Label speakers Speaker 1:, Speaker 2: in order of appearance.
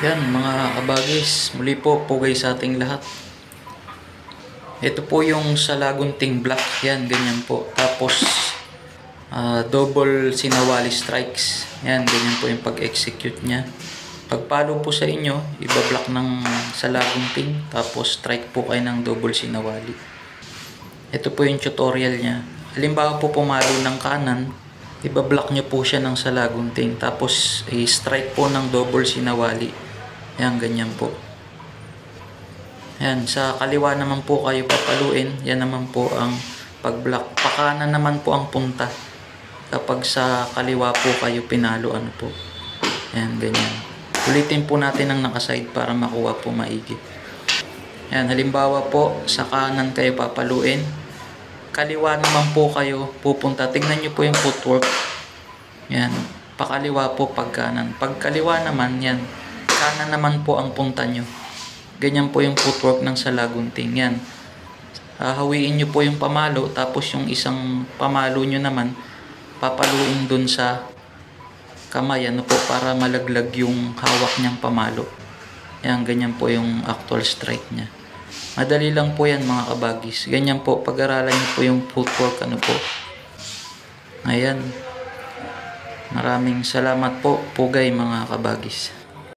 Speaker 1: Yan mga kabagis, muli po pugay sa ating lahat. Ito po yung salagunting block, yan ganyan po. Tapos double sinawali strikes, yan ganyan po yung pag-execute nya. Pagpalo po sa inyo, ibablock ng salagunting, tapos strike po kayo ng double sinawali. Ito po yung tutorial nya. Halimbawa po pumalo ng kanan, ibablock nyo po siya ng salagunting, tapos i-strike po ng double sinawali. Yan, ganyan po. Yan, sa kaliwa naman po kayo papaluin. Yan naman po ang pag-block. Pakanan naman po ang punta. Kapag sa kaliwa po kayo pinalo, ano po. Yan, ganyan. Ulitin po natin ang nakaside para makuha po maigi. Yan, halimbawa po, sa kanan kayo papaluin. Kaliwa naman po kayo pupunta. Tingnan nyo po yung footwork. Yan, pakaliwa po pag kanan. Pag kaliwa naman, yan. Kanan naman po ang punta nyo. Ganyan po yung footwork ng salagunting. Yan. Hawiin nyo po yung pamalo. Tapos yung isang pamalo nyo naman, papaluin dun sa kamay. Ano po, para malaglag yung hawak nyang pamalo. Yan, ganyan po yung actual strike nya. Madali lang po yan mga kabagis. Ganyan po, pag-aralan nyo po yung footwork. Ano po. Ayan. Maraming salamat po, pugay mga kabagis.